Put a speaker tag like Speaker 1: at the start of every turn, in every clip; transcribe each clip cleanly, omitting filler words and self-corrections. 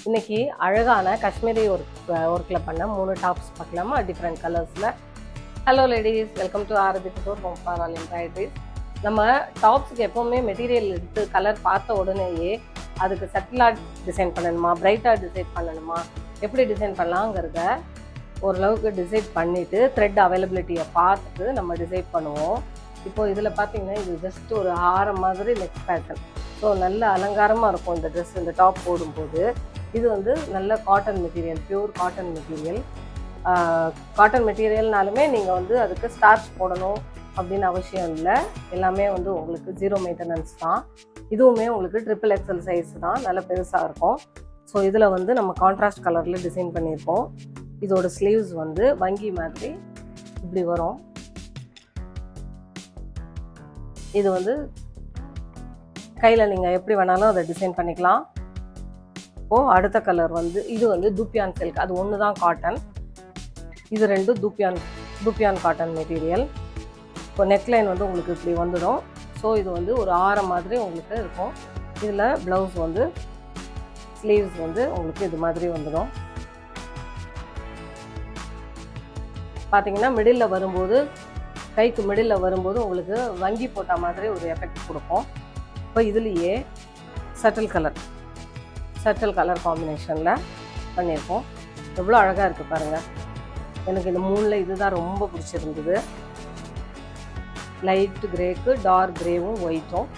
Speaker 1: இன்னைக்கு அழகான காஷ்மீரி ஒர்க்கில் பண்ண 3 டாப்ஸ் பார்க்கலாமா, டிஃப்ரெண்ட் கலர்ஸில். Hello ladies, welcome to Aarathi food home for all embroideries. நம்ம டாப்ஸுக்கு எப்போவுமே மெட்டீரியல் எடுத்து கலர் பார்த்த உடனேயே அதுக்கு சட்டிலாக டிசைன் பண்ணணுமா, பிரைட்டாக டிசைன் பண்ணணுமா, எப்படி டிசைன் பண்ணலாங்கிறத ஓரளவுக்கு டிசைட் பண்ணிவிட்டு த்ரெட் அவைலபிலிட்டியை பார்த்துட்டு நம்ம டிசைட் பண்ணுவோம். இப்போது இதில் பார்த்தீங்கன்னா இது ஜஸ்ட் ஒரு ஹாரம் மாதிரி நெக் பேட்டர்ன். ஸோ நல்ல அலங்காரமாக இருக்கும் இந்த ட்ரெஸ், இந்த டாப் போடும்போது. இது வந்து நல்ல cotton material, pure cotton material. Cotton மெட்டீரியல்னாலுமே நீங்கள் வந்து அதுக்கு ஸ்டார்ச் போடணும் அப்படின்னு அவசியம் இல்லை. எல்லாமே வந்து உங்களுக்கு 0 மெயின்டெனன்ஸ் தான். இதுவுமே உங்களுக்கு XXL சைஸ் தான், நல்ல பெருசாக இருக்கும். ஸோ இதில் வந்து நம்ம கான்ட்ராஸ்ட் கலரில் டிசைன் பண்ணியிருக்கோம். இதோட ஸ்லீவ்ஸ் வந்து வங்கி மாதிரி இப்படி வரும். இது வந்து கையில் நீங்கள் எப்படி வேணாலும் அதை டிசைன் பண்ணிக்கலாம். இப்போது அடுத்த கலர் வந்து இது வந்து தூப்பியான் சில்க். அது ஒன்று தான் காட்டன், இது ரெண்டும் தூப்பியான் காட்டன் மெட்டீரியல். இப்போ நெக்லைன் வந்து உங்களுக்கு இப்படி வந்துடும். ஸோ இது வந்து ஒரு ஆரம் மாதிரி உங்களுக்கு இருக்கும். இதில் ப்ளவுஸ் வந்து ஸ்லீவ்ஸ் வந்து உங்களுக்கு இது மாதிரி வந்துடும். பார்த்தீங்கன்னா மிடில் வரும்போது, கைக்கு மிடில் வரும்போது உங்களுக்கு வங்கி போட்ட மாதிரி ஒரு எஃபெக்ட் கொடுக்கும். இப்போ இதுலேயே சட்டில் கலர் காம்பினேஷனில் பண்ணியிருக்கோம். எவ்வளோ அழகாக இருக்குது பாருங்கள். எனக்கு இந்த 3ல் இதுதான் ரொம்ப பிடிச்சிருந்தது. லைட் கிரேக்கு டார்க் கிரேவும் ஒயிட்டும்.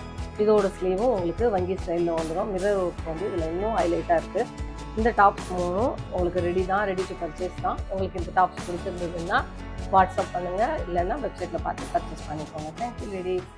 Speaker 1: இதோட ஸ்லீவும் உங்களுக்கு வங்கி ஸ்டைலில் வந்துடும். மிரர் ஒர்க் வந்து இதில் இன்னும் ஹைலைட்டாக இருக்குது. இந்த டாப்ஸ் 3ம் உங்களுக்கு ரெடி டு பர்ச்சேஸ் தான். உங்களுக்கு இந்த டாப்ஸ் பிடிச்சிருந்ததுன்னா வாட்ஸ்அப் பண்ணுங்கள், இல்லைன்னா வெப்சைட்டில் பார்த்து பர்ச்சேஸ் பண்ணிக்கோங்க. Thank you ladies.